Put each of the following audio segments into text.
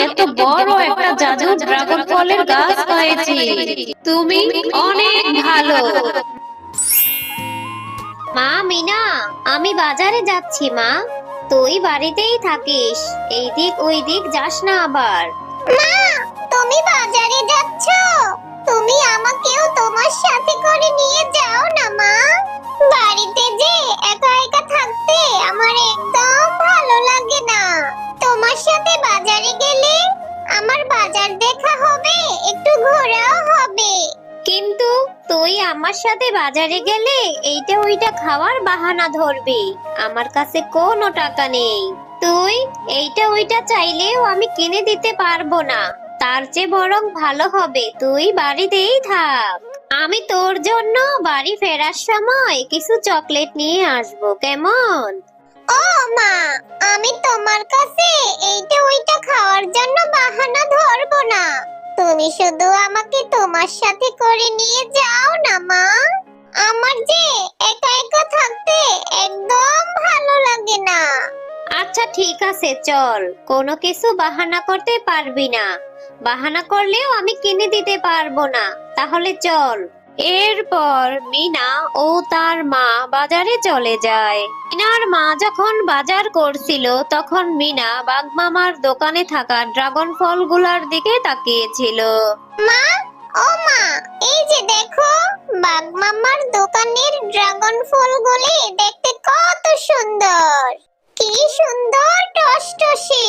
এত বড় একটা জাদু ড্রাগন ফলের গাছ পেয়েছি। তুমি অনেক ভালো। মা মিনা, আমি বাজারে যাচ্ছি মা। তুই বাড়িতেই থাকিস, এই দিক ওই দিক যাস না আবার। মা, তুমি বাজারে যাচ্ছ? তুমি আমাকেও তোমার সাথে করে নিয়ে যাও না মা। বাড়িতে যে একা একা থাকতে আমার একদম ভালো লাগে না। তোমার সাথে বাজারে গেলে আমার বাজার দেখা হবে, একটু ঘোরাও হবে। কিন্তু তুই আমার সাথে বাজারে গেলে এইটা ওইটা খাওয়ার বাহানা ধরবি। আমার কাছে কোনো টাকা নেই। তুই এইটা ওইটা চাইলেও আমি কিনে দিতে পারবো না। তার চেয়ে বরং ভালো হবে তুই বাড়িতেই থাক। আমি তোর জন্য বাড়ি ফেরার সময় কিছু চকলেট নিয়ে আসবো, কেমন? ও মা, আমি তোমার কাছে এইটা ওইটা খাওয়ার জন্য বাহানা ধরবো না। তুমি শুধু আমাকে তোমার সাথে করে নিয়ে যাও না মা। আমার যে একা একা থাকতে একদম ভালো লাগে না। আচ্ছা ঠিক আছে, চল। কোনো কিছু বাহানা করতে পারবি না। বাহানা করলেও আমি কিনে দিতে পারবো না। তাহলে চল। এরপর মিনা ও তার মা বাজারে চলে যায়। মিনার মা যখন বাজার করছিল তখন মিনা বাগমামার দোকানে থাকা ড্রাগন ফলগুলার দিকে তাকিয়েছিল। মা, ও মা, এই যে দেখো, বাঘ মামার দোকানের ড্রাগন ফলগুলি দেখতে কত সুন্দর। কি সুন্দর টসটসে।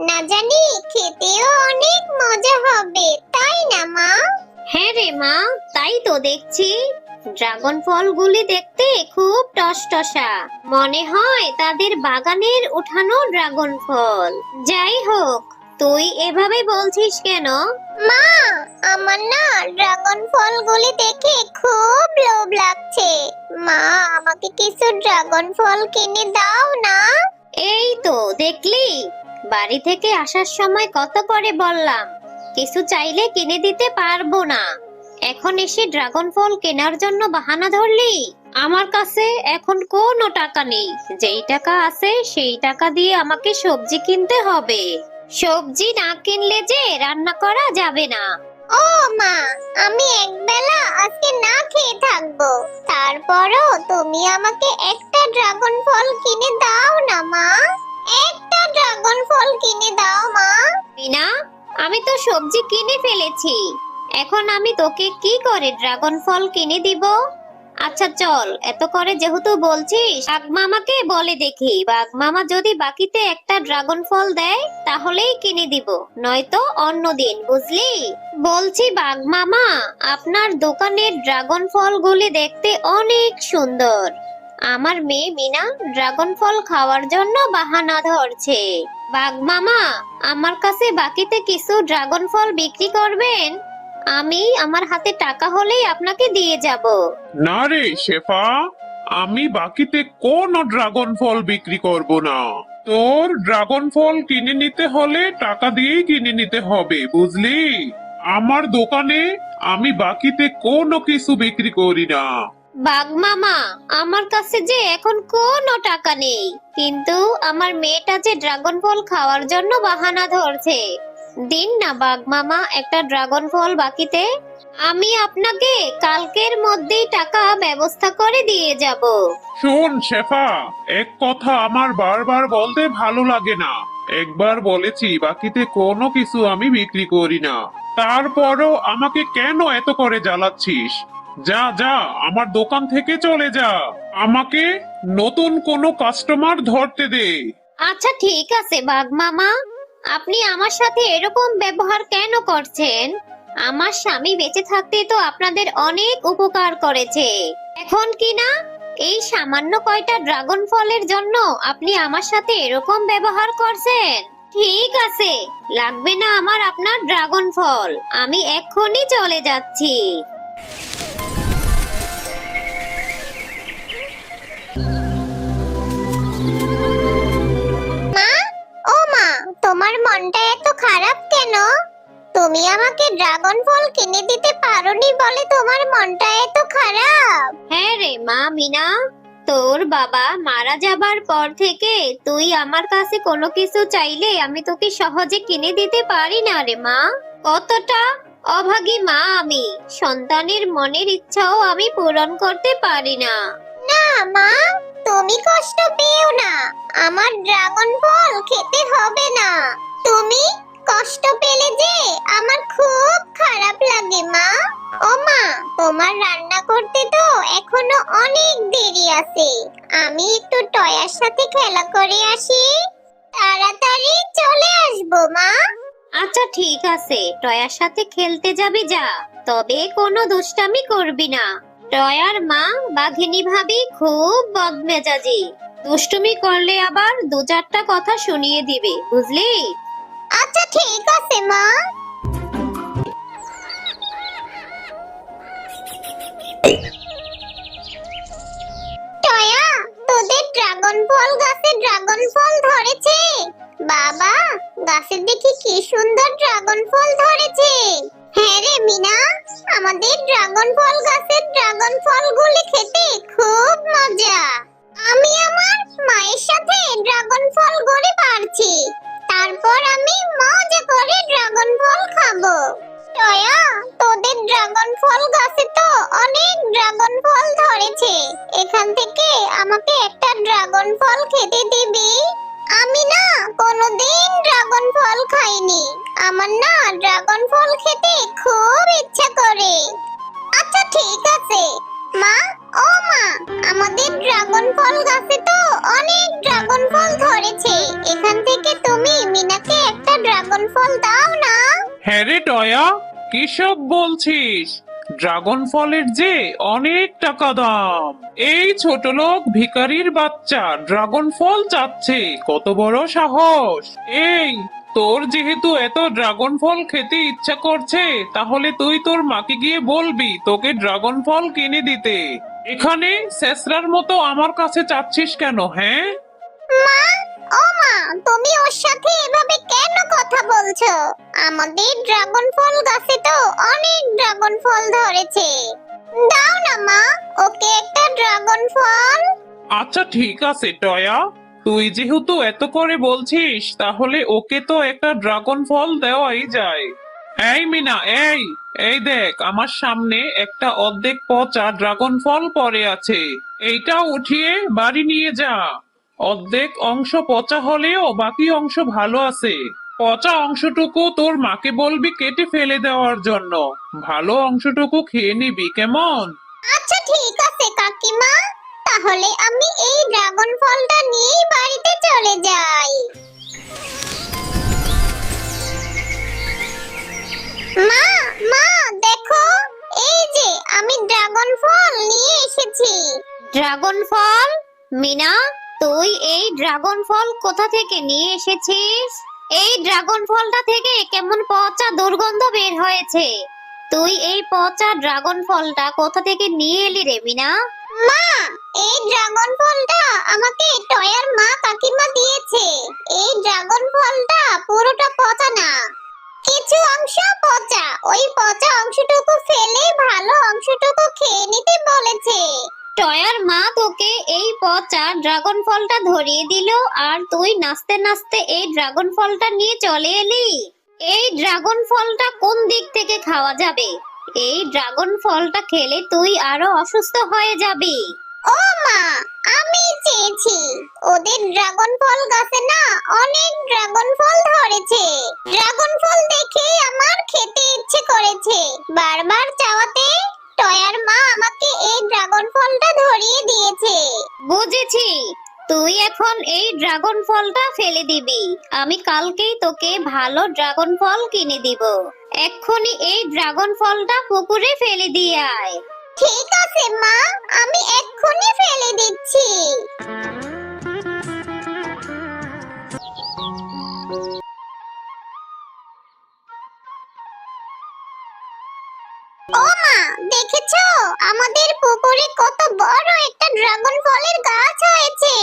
না জানি খেতেও অনেক মজা হবে, তাই না মা? হ্যাঁ রে মা, তাই তো দেখছি। ড্রাগন ফলগুলি দেখতে খুব টসটসা, মনে হয় তাদের বাগানের উঠানো ড্রাগন ফল। যাই হোক, তুই এভাবে বলছিস কেন? মা, আমার না ড্রাগন ফলগুলি দেখে খুব লোভ লাগছে। মা, আমাকে কিছু ড্রাগন ফল কিনে দাও না। এই তো দেখলি, বাড়ি থেকে আসার সময় কত করে বললাম কিছু চাইলে কিনে দিতে পারবো না। এখন এসে ড্রাগন ফল কেনার জন্য বাহানা ধরলি? আমার কাছে এখন কোনো টাকা নেই। যেই টাকা আছে সেই টাকা দিয়ে আমাকে সবজি কিনতে হবে। সবজি না কিনলে যে রান্না করা যাবে না। ও মা, আমি একবেলা আজকে না খেয়ে থাকবো। তারপরও তুমি আমাকে একটা ড্রাগন ফল কিনে দাও না মা। একটা ড্রাগন ফল কিনে দাও মা। মিনা, আমি তো সবজি কিনে ফেলেছি। এখন আমি তোকে কি করে ড্রাগন ফল কিনে দিব? আচ্ছা চল, এত করে যেহেতু বলছিস, বাঘ মামাকে বলে দেখি। বাঘ মামা যদি বাকিতে একটা ড্রাগন ফল দেয় তাহলেই কিনে দিব, নয়তো অন্য দিন, বুঝলি? বলছি বাঘ মামা, আপনার দোকানের ড্রাগন ফলগুলি দেখতে অনেক সুন্দর। আমার মেয়ে মিনা ড্রাগন ফল খাওয়ার জন্য বাহানা ধরছে। বাঘ মামা, আমার কাছে বাকিতে কিছু ড্রাগন ফল বিক্রি করবেন? আমি আমার হাতে টাকা হলেই আপনাকে দিয়ে যাব। না রে শেফা, আমি বাকিতে কোনো ড্রাগন ফল বিক্রি করব না। তোর ড্রাগন ফল কিনে নিতে হলে টাকা দিয়েই কিনে নিতে হবে, বুঝলি? আমার দোকানে আমি বাকিতে কোনো কিছু বিক্রি করি না। বাঘ মামা, আমার কাছে যে এখন কোনো টাকা নেই, কিন্তু আমার মেয়েটা যে ড্রাগন ফল খাওয়ার জন্য বাহানা ধরছে। দিন না বাঘ মামা একটা ড্রাগন ফল বাকিতে। আমি আপনাকে কালকের মধ্যেই টাকা ব্যবস্থা করে দিয়ে যাব। শোন শেফা, এক কথা আমার বারবার বলতে ভালো লাগে না। একবার বলেছি বাকিতে কোনো কিছু আমি বিক্রি করি না, তারপরও আমাকে কেন এত করে জ্বালাচ্ছিস? যা যা, আমার দোকান থেকে চলে যা। আমাকে নতুন কোনো কাস্টমার ধরতে দে। আচ্ছা ঠিক আছে বাঘ মামা, আপনি আমার সাথে এরকম ব্যবহার কেন করছেন? আমার স্বামী বেঁচে থাকতে তো আপনাদের অনেক উপকার করেছে। এখন কি না এই সামান্য কয়টা ড্রাগন ফলের জন্য আপনি আমার সাথে এরকম ব্যবহার করছেন? ঠিক আছে, লাগবে না আমার আপনার ড্রাগন ফল। আমি এক্ষুনি চলে যাচ্ছি। মা, ও মা, তোমার মনটা এত খারাপ কেন? তুমি আমাকে ড্রাগন ফল কিনে দিতে পারোনি বলে তোমার মনটা এত খারাপ? হ্যাঁ রে মা মিনা, তোর বাবা মারা যাবার পর থেকে তুই আমার কাছে কোনো কিছু চাইলে আমি তোকে সহজে কিনে দিতে পারি না রে মা। কতটা অভাগী মা আমি, সন্তানের মনের ইচ্ছাও আমি পূরণ করতে পারি না। না মা, তুমি কষ্ট পেও না, আমার ড্রাগন ফল খেতে হবে না। তুমি কষ্ট পেলে যে আমার খুব খারাপ লাগে মা। ও মা, তোমার রান্না করতে তো এখনো অনেক দেরি আছে। আমি একটু টয়ার সাথে খেলা করে আসি, তাড়াতাড়ি চলে আসবো মা। আচ্ছা ঠিক আছে, টয়ার সাথে খেলতে যাবি যা, তবে কোনো দুষ্টামি করবি না। টয়ার মা বাঘিনী ভাবি খুব বদমেজাজি, দুষ্টুমি করলে আবার দু চারটা কথা শুনিয়ে দিবে, বুঝলি? আচ্ছা ঠিক আছে মা। টয়া, তোদের ড্রাগন ফল গাছে ড্রাগন ফল ধরেছে? বাবা, গাছে দেখি কি সুন্দর ড্রাগন ফল ধরেছে। হ্যাঁ রে মিনা, আমাদের ড্রাগন ফল গাছের ড্রাগন ফলগুলি খেতে খুব মজা। আমি আমার মায়ের সাথে ড্রাগন ফল গড়ে পারছি, তারপর আমি মজা করে ড্রাগন ফল খাবো। টয়া, তোদের ড্রাগন ফল গাছে তো অনেক ড্রাগন ফল ধরেছে, এখান থেকে আমাকে একটা ড্রাগন ফল খেতে দিবি? আমি না কোনোদিন ড্রাগন ফল খাইনি, আমার না ড্রাগন ফল খেতে খুব ইচ্ছা করে। আচ্ছা ঠিক আছে মা। ও মা, আমাদের ড্রাগন ফল গাছে তো অনেক ড্রাগন ফল ধরেছে, এখান থেকে তুমি মিনাকে একটা ড্রাগন ফল দাও না। হ্যাঁ রে টয়া, কিসব বলছিস? ড্রাগন ফলের যে অনেক টাকা দাম। এই ছোট লোক ভিখারির বাচ্চা ড্রাগন ফল চাচ্ছে, কত বড় সাহস! এই, তোর যেহেতু এত ড্রাগন ফল খেতে ইচ্ছা করছে, তাহলে তুই তোর মাকে গিয়ে বলবি তোকে ড্রাগন ফল কিনে দিতে। এখানে শেষরার মতো আমার কাছে চাচ্ছিস কেন, হ্যাঁ? মা, ও মা, তুমি ওর সাথে এভাবে কেন কথা বলছো? আমাদের ড্রাগন ফল গাছে তো অনেক ড্রাগন ফল ধরেছে, দাও না মা ওকে একটা ড্রাগন ফল। আচ্ছা ঠিক আছে টয়া, তুই যেহেতু এত করে বলছিস, তাহলে ওকে তো একটা ড্রাগন ফল দেওয়াই যায়। এই মিনা, এই এই দেখ, আমার সামনে একটা অর্ধেক পচা ড্রাগন ফল পড়ে আছে, এইটা উঠিয়ে বাড়ি নিয়ে যা। অর্ধেক অংশ পচা হলেও বাকি অংশ ভালো আছে। পচা অংশটুকু তোর মাকে বলবি কেটে ফেলে দেওয়ার জন্য, ভালো অংশটুকু খেয়ে নিবি, কেমন? আচ্ছা ঠিক আছে কাকিমা, তাহলে আমি এই ড্রাগন ফলটা নিয়ে বাড়িতে চলে যাই। মা, মা দেখো, এই যে আমি ড্রাগন ফল নিয়ে এসেছি। ড্রাগন ফল? মিনা, তুই এই ড্রাগন ফল কোথা থেকে নিয়ে এসেছিস? এই ড্রাগন ফলটা থেকে কেমন পচা দুর্গন্ধ বের হয়েছে। তুই এই পচা ড্রাগন ফলটা কোথা থেকে নিয়ে এলি রে মিনা? মা, এই ড্রাগন ফলটা আমাকে টয়ার মা কাকিমা দিয়েছে। এই ড্রাগন ফলটা পুরোটা পচা না, কিছু অংশ পচা, ওই পচা অংশটুকু ফেলে ভালো অংশটুকু খেয়ে নিতে বলেছে। টয়ার মা তোকে এই পচা ড্রাগন ফলটা ধরিয়ে দিল, আর তুই নাচতে নাচতে এই ড্রাগন ফলটা নিয়ে চলে এলি। এই ড্রাগন ফলটা কোন দিক থেকে খাওয়া যাবে? এই ড্রাগন ফলটা খেলে তুই আরো অসুস্থ হয়ে যাবি। ও মা, আমি চেয়েছি, ওদের ড্রাগন ফল গাছে না অনেক ড্রাগন ফল ধরেছে, ড্রাগন ফল দেখে আমার খেতে ইচ্ছে করেছে। বারবার চাওয়াতে টয়ার মা আমাকে এই ড্রাগন ফলটা ধরিয়ে দিয়েছে। বুঝেছি, তুই এখন এই ড্রাগন ফলটা ফেলে দিবি। আমি কালকেই তোকে ভালো ড্রাগন ফল কিনে দিব। এক্ষুনি এই ড্রাগন ফলটা পুকুরে ফেলে দিয়ে আয়। ঠিক আছে মা, আমি এক্ষুনি ফেলে দিচ্ছি। ও মা, দেখেছো আমাদের পুকুরে কত বড় একটা ড্রাগন ফলের গাছ হয়েছে,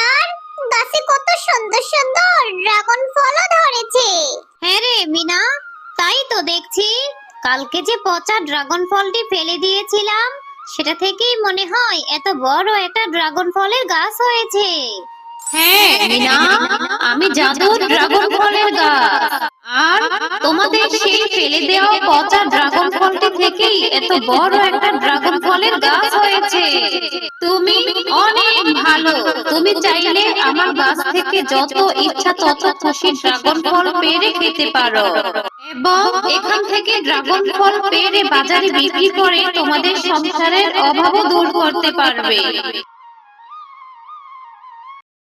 আর গাছে কত সুন্দর সুন্দর ড্রাগন ফলও ধরেছে। হ্যাঁ রে মিনা, তাই তো দেখছি। কালকে যে পচা ড্রাগন ফলটি ফেলে দিয়েছিলাম, সেটা থেকেই মনে হয় এত বড় একটা ড্রাগন ফলের গাছ হয়েছে। হ্যাঁ মিনা, আমি জাদুর ড্রাগন ফলের গাছ। আর তোমাদের সেই ফেলে দেওয়া পচা ড্রাগন ফলটি থেকেই এত বড় একটা ড্রাগন ফলের গাছ হয়েছে। তুমি অনেক ভালো। তুমি চাইলে আমার গাছ থেকে যত ইচ্ছা তত খুশি ড্রাগন ফল পেড়ে খেতে পারো এবং এখান থেকে ড্রাগন ফল পেড়ে বাজারে বিক্রি করে তোমাদের সংসারের অভাবও দূর করতে পারবে।